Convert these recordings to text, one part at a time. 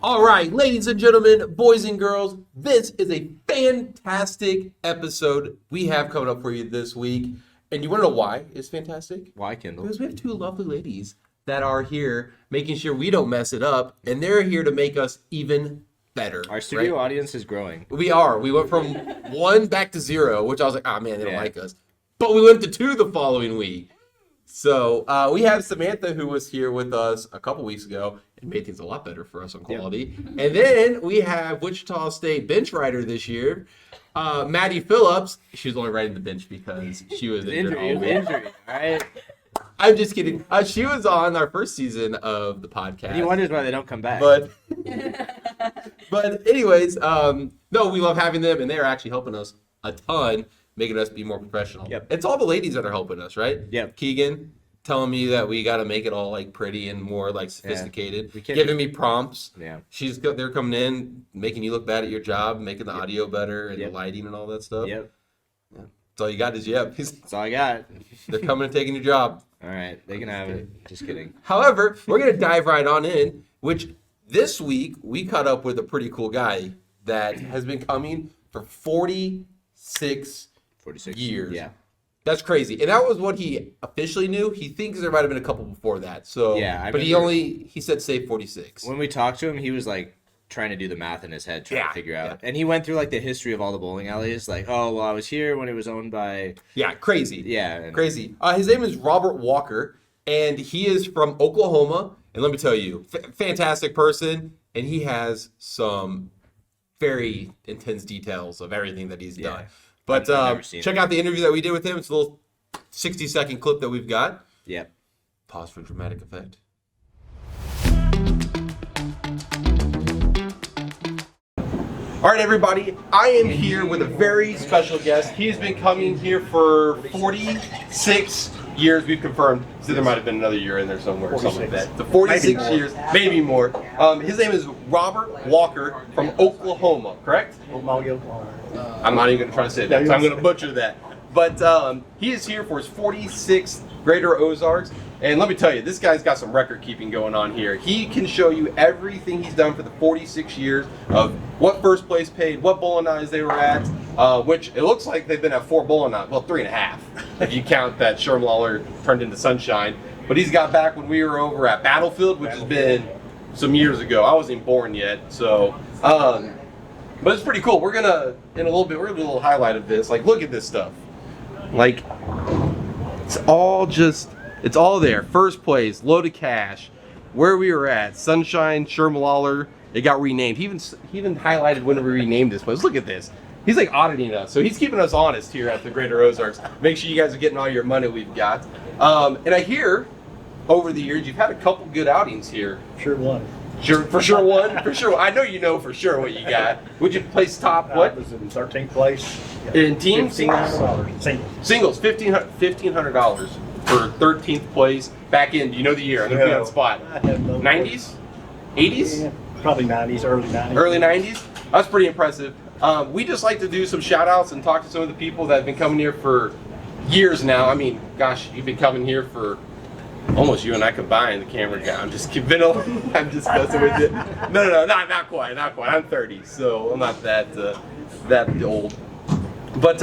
All right, ladies and gentlemen, boys and girls, this is a fantastic episode we have coming up for you this week. And you want to know why it's fantastic? Why, Kendall? Because we have two lovely ladies that are here making sure we don't mess it up, and they're here to make us even better. Our studio audience is growing. We are. We went from 1 back to 0, which I was like, oh man, they don't like us. But we went to 2 the following week. So we have Samantha, who was here with us a couple weeks ago and made things a lot better for us on quality. Yep. And then we have Wichita State bench rider this year, Maddie Phillips. She was only riding the bench because she was injured. Injury, all right? I'm just kidding. She was on our first season of the podcast. And he wonders why they don't come back. But anyways, no, we love having them, and they're actually helping us a ton, making us be more professional. Yep. It's all the ladies that are helping us, right? Yep. Keegan telling me that we got to make it all like pretty and more like sophisticated. Yeah. Giving me prompts. Yeah. They're coming in, making you look bad at your job, making the audio better and the lighting and all that stuff. Yep. Yeah. That's all you got is That's all I got. They're coming and taking your job. All right, they can have it. Just kidding. However, we're going to dive right on in, which this week we caught up with a pretty cool guy that has been coming for 46 years. Yeah. That's crazy. And that was what he officially knew. He thinks there might have been a couple before that. So yeah, but he said say 46. When we talked to him, he was like trying to do the math in his head, trying to figure out. Yeah. And he went through like the history of all the bowling alleys, like, oh, well, I was here when it was owned by. Yeah, crazy. Yeah. Crazy. His name is Robert Walker, and he is from Oklahoma. And let me tell you, fantastic person. And he has some very intense details of everything that he's done. But check out the interview that we did with him. It's a little 60-second clip that we've got. Yep. Pause for dramatic effect. All right, everybody. I am here with a very special guest. He's been coming here for 46 years. We've confirmed. So there might have been another year in there somewhere, or something like that. So 46 years, maybe more. His name is Robert Walker from Oklahoma, correct? Oklahoma. I'm not even going to try to say that, because I'm going to butcher that. But he is here for his 46th Greater Ozarks. And let me tell you, this guy's got some record keeping going on here. He can show you everything he's done for the 46 years of what first place paid, what bowling alleys they were at, which it looks like they've been at 4 bowling alleys, well, 3.5, if you count that Sherman turned into Sunshine. But he's got back when we were over at Battlefield, which has been some years ago. I wasn't even born yet, so... but it's pretty cool. We're gonna, in a little bit, we're gonna do a little highlight of this. Like, look at this stuff. Like, it's all there. First place, loaded cash, where we were at, Sunshine, Sherman. It got renamed. He even highlighted when we renamed this place. Look at this. He's like auditing us, so he's keeping us honest here at the Greater Ozarks. Make sure you guys are getting all your money we've got. And I hear over the years you've had a couple good outings here. Sure won. For sure. I know you know for sure what you got. Would you place top what? I was in 13th place. In teams? $1,500. Singles, $1,500 for 13th place. Back in, do you know the year? I'm going to be on the spot. 90s? 80s? Yeah, probably 90s, early 90s. Early 90s? That's pretty impressive. We just like to do some shout outs and talk to some of the people that have been coming here for years now. I mean, gosh, you've been coming here for almost you and I combined, the camera guy. I'm just kidding. I'm just messing with you. No, not quite. I'm 30, so I'm not that old. But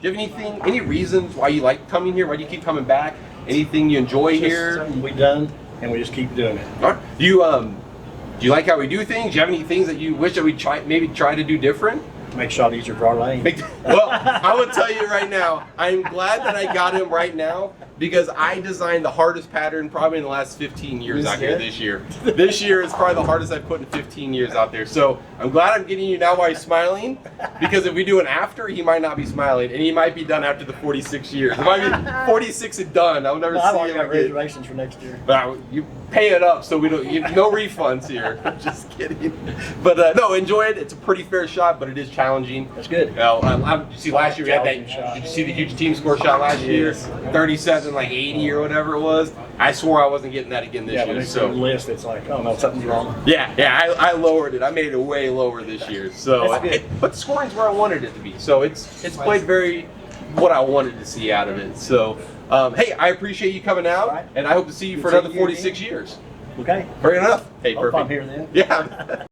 do you have any reasons why you like coming here? Why do you keep coming back? Anything you enjoy here? Something we've done, and we just keep doing it. All right. Do you like how we do things? Do you have any things that you wish that we try to do different? Make shot easier for our lane. Well, I will tell you right now, I'm glad that I got him right now because I designed the hardest pattern probably in the last 15 years out here this year. This year is probably the hardest I've put in 15 years out there. So I'm glad I'm getting you now while he's smiling, because if we do an after, he might not be smiling, and he might be done after the 46 years. It might be 46 and done. I'll never see him I've got again. reservations for next year. But you pay it up, so we don't. No refunds here. I'm just kidding. But no, enjoy it. It's a pretty fair shot, but it is challenging. That's good. You see, last year we had that. Did you see the huge team score shot last year? 37, like 80 or whatever it was. I swore I wasn't getting that again this year. But So the list, it's like, oh no, something's wrong. yeah, I lowered it. I made it way lower this year. So, but the scoring's where I wanted it to be. So it's played very what I wanted to see out of it. So, hey, I appreciate you coming out, and I hope to see you for another 46 years. Okay. Fair enough. Hey, Hope perfect. I'm here then. Yeah.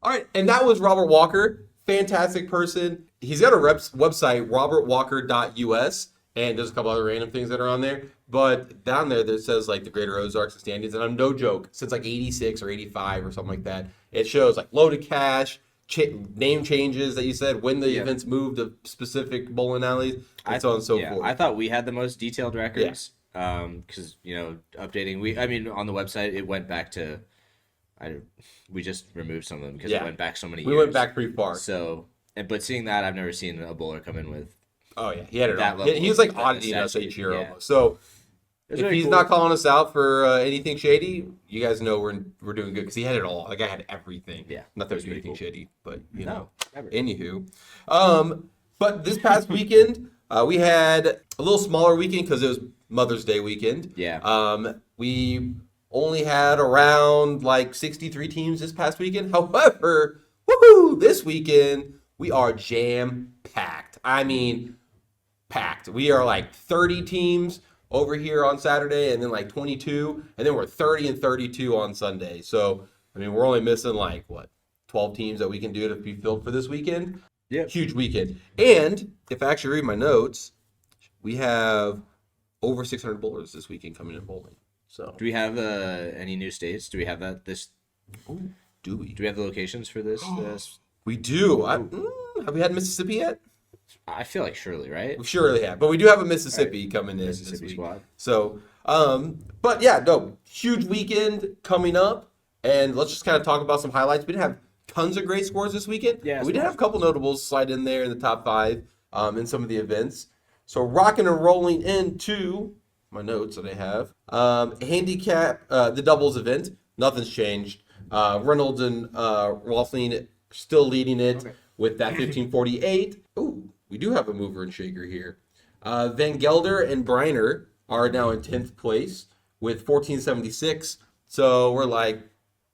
All right, and that was Robert Walker. Fantastic person. He's got a website, robertwalker.us, and there's a couple other random things that are on there. But down there, that says like the Greater Ozarks and standings, and I'm no joke, since like 86 or 85 or something like that, it shows like loaded cash, name changes that you said, when the events moved to specific bowling alleys, and so on and so forth. I thought we had the most detailed records because, updating. I mean, on the website, it went back to, we just removed some of them because it went back so many years. We went back pretty far. So, but seeing that, I've never seen a bowler come in with. Oh, yeah. He had it all. level He was like of auditing us each year yeah. almost. So It's if very he's cool. not calling us out for anything shady, you guys know we're doing good because he had it all. Like I had everything. Yeah. Not that there's Pretty anything cool. shady, but you know. Never. Anywho, but this past weekend we had a little smaller weekend because it was Mother's Day weekend. Yeah. We only had around like 63 teams this past weekend. However, woohoo! This weekend we are jam packed. I mean, packed. We are like 30 teams over here on Saturday, and then like 22, and then we're 30 and 32 on Sunday. So, I mean, we're only missing like, 12 teams that we can do to be filled for this weekend? Yeah. Huge weekend. And if I actually read my notes, we have over 600 bowlers this weekend coming in bowling. So, Do we have any new states? Do we have that do we? Do we have the locations for this? We do. Have we had Mississippi yet? I feel like surely, right? We surely have, but we do have a Mississippi coming in Mississippi this week. squad. So, but yeah, no, huge weekend coming up, and let's just kind of talk about some highlights. We didn't have tons of great scores this weekend. Yeah, but we did have a couple notables slide in there in the top 5 in some of the events. So rocking and rolling into my notes that I have. Handicap, the doubles event, nothing's changed. Reynolds and Rothlein still leading it with that 1548. Ooh, we do have a mover and shaker here. Van Gelder and Briner are now in 10th place with 1476. So we're like,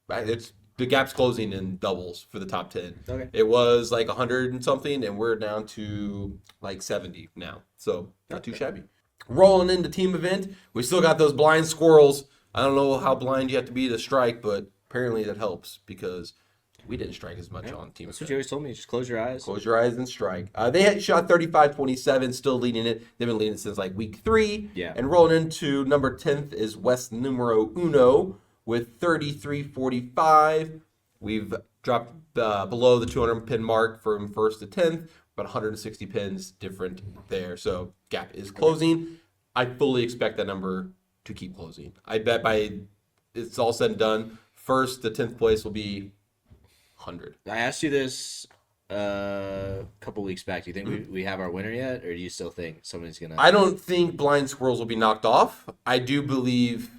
the gap's closing in doubles for the top 10. Okay. It was like 100 and something, and we're down to like 70 now. So not too shabby. Rolling into team event, we still got those blind squirrels. I don't know how blind you have to be to strike, but apparently that helps because we didn't strike as much on team That's event. what you always told me. Just close your eyes. Close your eyes and strike. They had shot 35-27, still leading it. They've been leading it since like week 3. Yeah. And rolling into number 10th is West Numero Uno with 33-45. We've dropped below the 200 pin mark from 1st to 10th, but 160 pins different there. So gap is closing. I fully expect that number to keep closing. I bet by it's all said and done, 1st to 10th place will be 100. I asked you this a couple weeks back. Do you think we have our winner yet, or do you still think somebody's gonna? I don't think blind squirrels will be knocked off. I do believe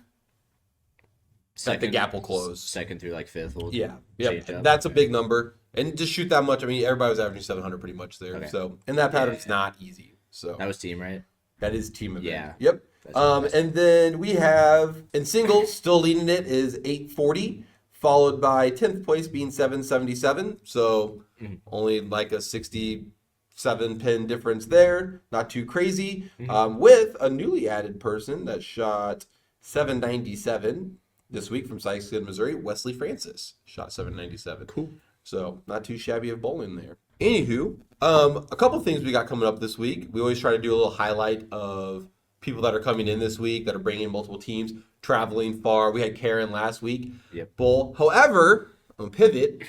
that the gap will close. 2nd through like 5th will Yeah, change up. that's a big number, and just shoot that much. I mean, everybody was averaging 700 pretty much there. Okay. So, and that pattern's not easy. So That was team, right? that is team event. Yeah. Yep. That's interesting. And then we have in singles still leading it is 840, followed by 10th place being 777. So only like a 67 pin difference there. Not too crazy. With a newly added person that shot 797 this week from Sykeston, Missouri, Wesley Francis shot 797. Cool. So not too shabby of bowling there. Anywho, a couple things we got coming up this week. We always try to do a little highlight of people that are coming in this week that are bringing in multiple teams, traveling far. We had Karen last week. Yep. Bowl. However, on pivot,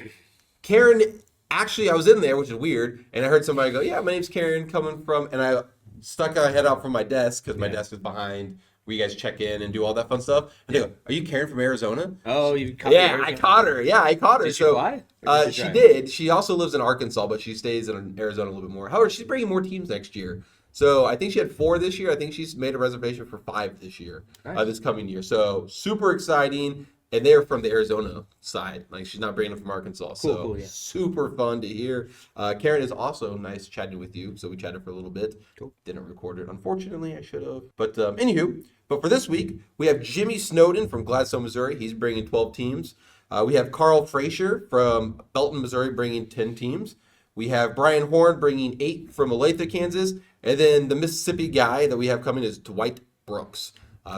Karen, actually I was in there, which is weird, and I heard somebody go, yeah, my name's Karen, coming from, and I stuck my head out from my desk because my desk is behind where you guys check in and do all that fun stuff. And they go, are you Karen from Arizona? Oh, you caught Yeah, I caught her. Yeah, I caught her. Did she fly? Or did she She drive? did. She also lives in Arkansas, but she stays in Arizona a little bit more. However, she's bringing more teams next year. So I think she had 4 this year. I think she's made a reservation for 5 this year, Nice. this coming year. So super exciting. And they're from the Arizona side. Like she's not bringing them from Arkansas. Cool, yeah. Super fun to hear. Karen is also nice chatting with you. So we chatted for a little bit. Cool. Didn't record it. Unfortunately, I should have. But anywho, but for this week, we have Jimmy Snowden from Gladstone, Missouri. He's bringing 12 teams. We have Carl Frazier from Belton, Missouri, bringing 10 teams. We have Brian Horn bringing 8 from Olathe, Kansas. And then the Mississippi guy that we have coming is Dwight Brooks,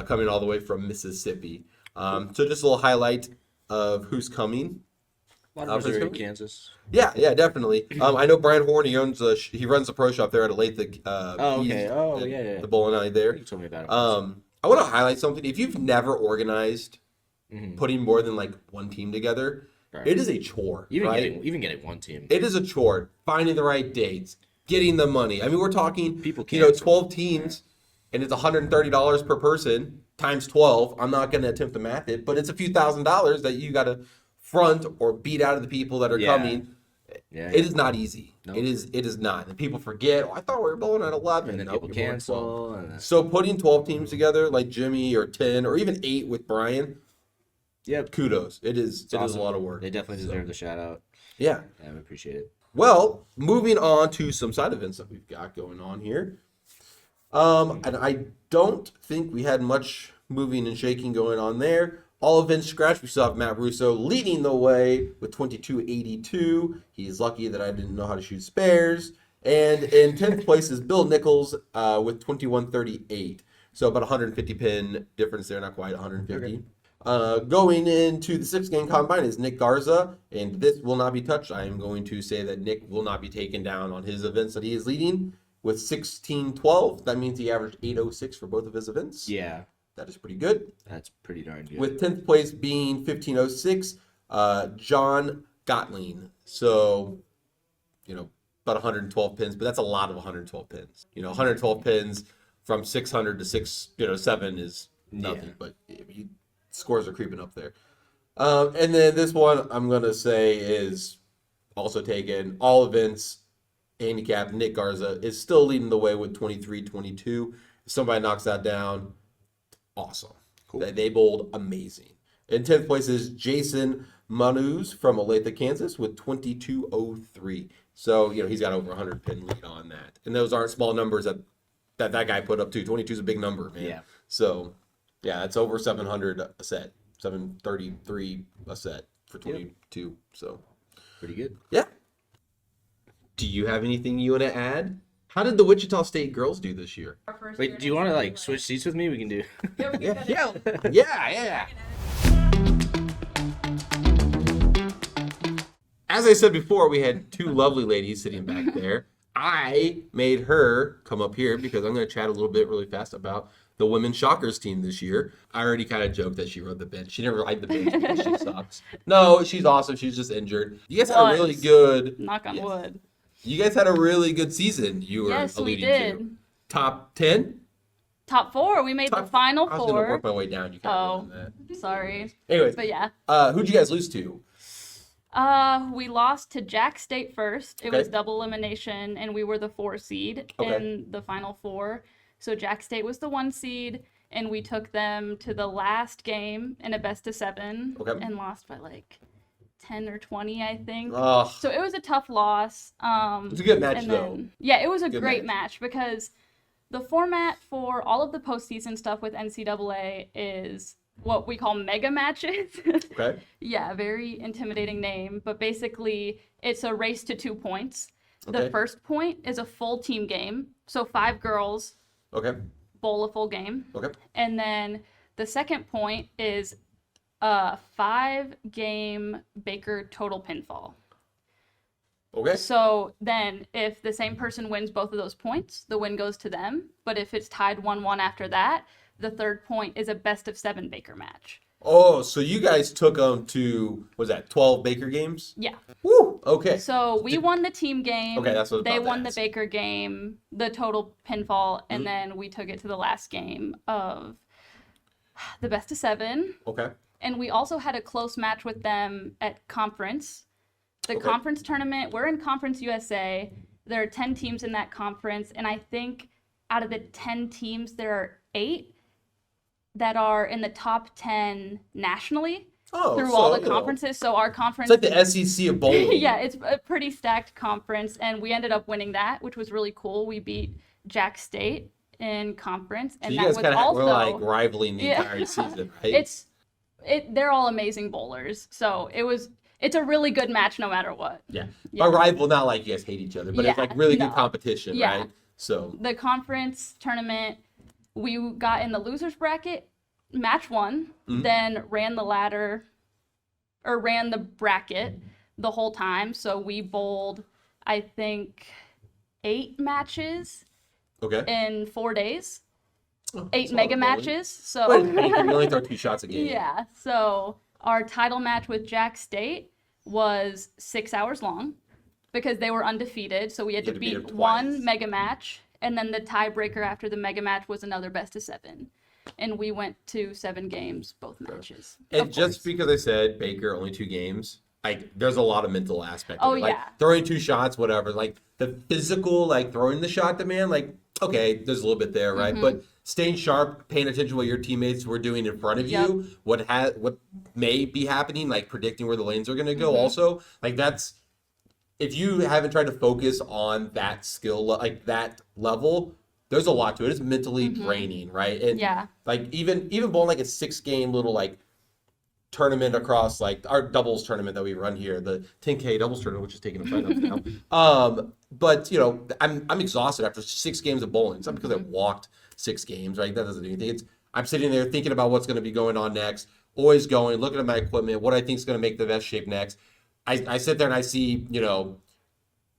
coming all the way from Mississippi. So just a little highlight of who's coming. A lot of Missouri, Kansas. Yeah, definitely. I know Brian Horn. He owns he runs the pro shop there at Olathe. Oh, okay. Yeah. The bowling alley there. You told me about it. I want to highlight something. If you've never organized putting more than like one team together, it is a chore. Even getting one team. It is a chore. Finding the right dates, getting the money. I mean, we're talking 12 teams, and it's $130 per person times 12. I'm not going to attempt to math it, but it's a few $1,000s that you got to front or beat out of the people that are coming. Yeah, it is not easy. Nope. It is not. And people forget, I thought we were bowling at 11. And then people cancel. So putting 12 teams together like Jimmy or 10 or even 8 with Brian, kudos. It is awesome. A lot of work. They definitely deserve the shout out. Yeah. I appreciate it. Well, moving on to some side events that we've got going on here. And I don't think we had much moving and shaking going on there. All events scratched. We still have Matt Russo leading the way with 2282. He's lucky that I didn't know how to shoot spares. And in 10th place is Bill Nichols with 2138. So about 150 pin difference there, not quite 150. Okay. Going into the 6-game combine is Nick Garza, and this will not be touched. I am going to say that Nick will not be taken down on his events that he is leading with 1612. That means he averaged 806 for both of his events. Yeah. That is pretty good. That's pretty darn good. With 10th place being 1506, John Gottlieb. So, about 112 pins, but that's a lot of 112 pins. 112 pins from 600 to 7 is nothing, but scores are creeping up there. And then this one I'm going to say is also taken. All events, handicap, Nick Garza is still leading the way with 2322. If somebody knocks that down, awesome. Cool. They bowled amazing. In 10th place is Jason Manuz from Olathe, Kansas with 2203. So, he's got over 100 pin lead on that. And those aren't small numbers that guy put up too. 22 is a big number, man. Yeah. So, it's over 700 a set. 733 a set for 22. Yep. So, pretty good. Yeah. Do you have anything you want to add? How did the Wichita State girls do this year? Wait, do you want to switch seats with me? We can do. Yeah. As I said before, we had 2 lovely ladies sitting back there. I made her come up here because I'm going to chat a little bit really fast about the women's Shockers team this year. I already kind of joked that she rode the bench. She never ride the bench because she sucks. No, she's awesome. She's just injured. You guys had a really good... Knock on wood. You guys had a really good season. You were alluding we did. To. Top 10? Top 4. We made the final 4. I was going to work my way down. You kind of sorry. Anyways. But yeah. Who'd you guys lose to? We lost to Jack State first. It was double elimination, and we were the 4 seed in the final 4. So Jack State was the 1 seed, and we took them to the last game in a best of 7 and lost by 10 or 20, I think. So it was a tough loss. It was a good match, though. Yeah, it was a great match because the format for all of the postseason stuff with NCAA is what we call mega matches. Okay. Yeah, very intimidating name. But basically, it's a race to 2 points. The first point is a full team game. So 5 girls bowl a full game. Okay. And then the second point is a 5-game Baker total pinfall. Okay. So then if the same person wins both of those points, the win goes to them. But if it's tied 1-1 after that, the third point is a best of 7 Baker match. Oh, so you guys took them to, what was that, 12 Baker games? Yeah. Woo! Okay. So we won the team game. Okay, that's what they won the Baker game, the total pinfall, and then we took it to the last game of the best of 7. Okay. And we also had a close match with them at conference. The conference tournament, we're in Conference USA. There are 10 teams in that conference, and I think out of the 10 teams, there are 8 that are in the top 10 nationally through all the conferences. So our conference... It's like the SEC of bowling. Yeah, it's a pretty stacked conference, and we ended up winning that, which was really cool. We beat Jack State in conference. And so you guys kind of were rivaling the entire season, right? They're all amazing bowlers. So it's a really good match no matter what. Yeah. A rival, not like you guys hate each other, but it's really good competition, right? So the conference tournament, we got in the losers bracket, match 1, then ran the bracket, the whole time. So we bowled, I think, 8 matches in 4 days. 8 mega matches. So But you can only throw 2 shots a game. yeah. So our title match with Jack State was 6 hours long because they were undefeated. So we had to beat one mega match, and then the tiebreaker after the mega match was another best of 7. And we went to 7 games, both matches. And just because I said Baker only 2 games, like there's a lot of mental aspect. Oh, of it. Like, yeah. throwing 2 shots, whatever. Like the physical, like throwing the shot demand, like okay, there's a little bit there, right? But staying sharp, paying attention to what your teammates were doing in front of you, what may be happening, like predicting where the lanes are going to go. Also, like that's if you haven't tried to focus on that skill, like that level. There's a lot to it. It's mentally draining, right? And like even bowling like a 6-game little like tournament across like our doubles tournament that we run here, the 10K doubles tournament, which is taking a fight up now. But you know, I'm exhausted after 6 games of bowling. It's not because I walked 6 games, right? That doesn't do anything. It's I'm sitting there thinking about what's going to be going on next, always going, looking at my equipment, what I think is going to make the best shape next. I sit there and I see, you know,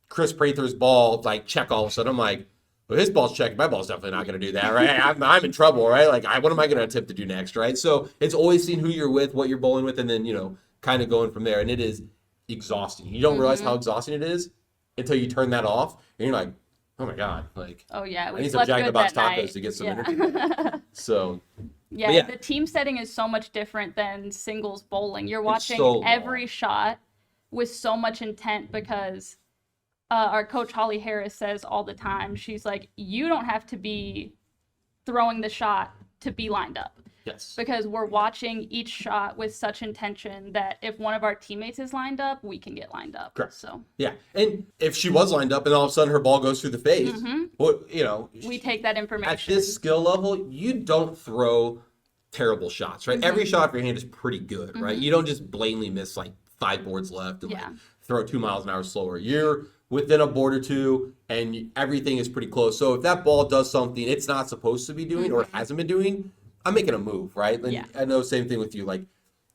Chris Prather's ball like check all of a sudden. I'm like, well, his ball's checked. My ball's definitely not going to do that, right? I'm in trouble, right? Like, what am I going to attempt to do next, right? So it's always seeing who you're with, what you're bowling with, and then, you know, kind of going from there. And it is exhausting. You don't realize how exhausting it is until you turn that off, and you're like, oh my God, like, oh yeah, I need some Jack in the Box tacos to get some energy. So, yeah, the team setting is so much different than singles bowling. You're watching every shot with so much intent because our coach Holly Harris says all the time, she's like, you don't have to be throwing the shot to be lined up. Yes. Because we're watching each shot with such intention that if one of our teammates is lined up, we can get lined up. Correct. So yeah, and if she was lined up and all of a sudden her ball goes through the face, well, you know, we take that information. At this skill level, you don't throw terrible shots, right? Every shot off your hand is pretty good, right? You don't just blatantly miss like 5 boards left and like throw 2 miles an hour slower. You're within a board or 2 and everything is pretty close. So if that ball does something it's not supposed to be doing or it hasn't been doing, I'm making a move, right? And I know same thing with you, like,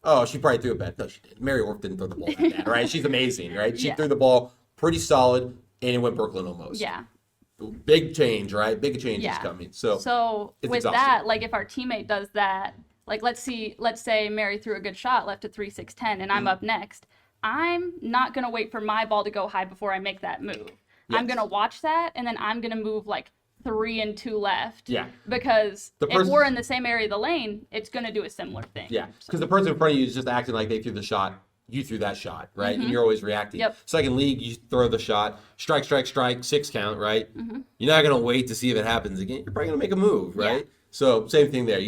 oh, she probably threw it bad. No, she didn't. Mary Orff didn't throw the ball that bad, right? She's amazing, right? She threw the ball pretty solid and it went Brooklyn almost. Yeah. Big change, right? Big change is coming. So with exhausting. That, like if our teammate does that, like let's say Mary threw a good shot, left at 3-6-10, and I'm up next. I'm not going to wait for my ball to go high before I make that move. Yes. I'm going to watch that, and then I'm going to move like 3 and 2 left. Yeah. Because if we're in the same area of the lane, it's going to do a similar thing. Yeah. Because the person in front of you is just acting like they threw the shot. You threw that shot, right? And you're always reacting. Yep. Second league, you throw the shot, strike, 6 count, right? You're not going to wait to see if it happens again. You're probably going to make a move, right? Yeah. So same thing there.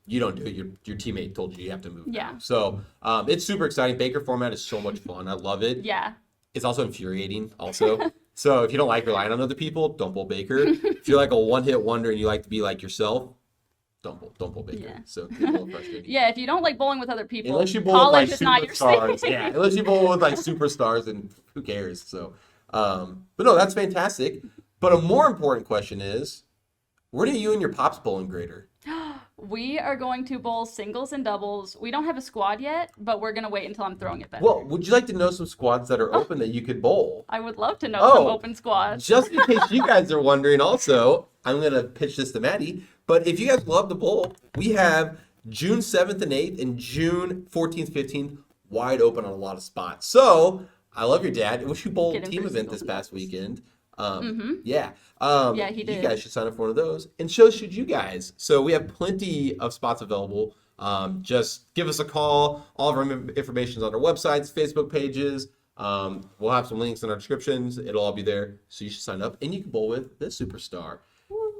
You don't do it. Your teammate told you have to move. Yeah. Now. So it's super exciting. Baker format is so much fun. I love it. Yeah. It's also infuriating also. So if you don't like relying on other people, don't bowl Baker. If you're like a one-hit wonder and you like to be like yourself, don't bowl Baker. Yeah. So it's a little frustrating. Yeah, if you don't like bowling with other people, unless you bowl college with is not your superstars. Yeah, unless you bowl with like superstars, and who cares? So, but no, that's fantastic. But a more important question is, where do you and your pops bowling grader? We are going to bowl singles and doubles. We don't have a squad yet, but we're going to wait until I'm throwing it better. Well, would you like to know some squads that are open that you could bowl? I would love to know some open squads. Just in case you guys are wondering also, I'm going to pitch this to Maddie, but if you guys love to bowl, we have June 7th and 8th and June 14th, 15th wide open on a lot of spots. So, I love your dad. I wish you bowled a team event this past weekend. Yeah, he did. You guys should sign up for one of those, and so should you guys. So we have plenty of spots available. Just give us a call. All of our information is on our websites, Facebook pages. We'll have some links in our descriptions. It'll all be there, so you should sign up, and you can bowl with this superstar.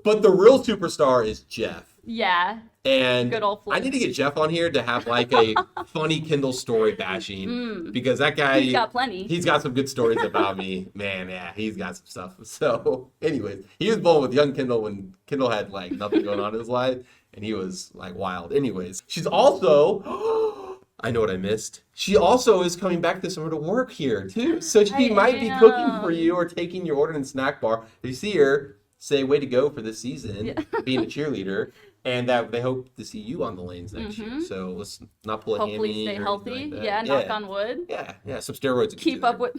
But the real superstar is Jeff. Yeah. And good old Flips. I need to get Jeff on here to have like a funny Kindle story bashing because that guy, he's got plenty. He's got some good stories about me. Man, yeah, he's got some stuff. So anyways, he was bowling with young Kindle when Kindle had like nothing going on in his life and he was like wild. Anyways, she's also, I know what I missed. She also is coming back this summer to work here too. So she might be cooking for you or taking your order in the snack bar. If you see her, say way to go for this season, being a cheerleader. and that they hope to see you on the lanes next year. So let's not pull a Hopefully hammy stay or healthy. anything like that. Yeah, knock on wood. Yeah, some steroids. Keep up with.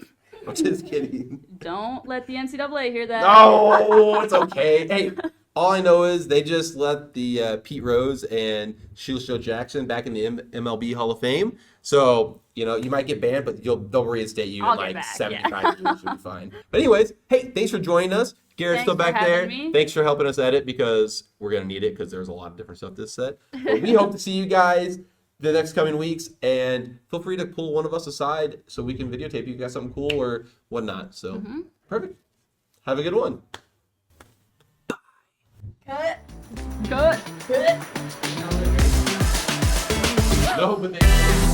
I'm just kidding. Don't let the NCAA hear that. No, it's okay. Hey, all I know is they just let the Pete Rose and Shoe Jackson back in the MLB Hall of Fame. So, you know, you might get banned, but they'll reinstate you I'll in get like back, 75 years. You'll be fine. But anyways, hey, thanks for joining us. Garrett's still Thanks back for there. having me. Thanks for helping us edit because we're going to need it because there's a lot of different stuff this set. But we hope to see you guys the next coming weeks, and feel free to pull one of us aside so we can videotape if you got something cool or whatnot. So, perfect. Have a good one. Cut. Cut. Cut. No, but they...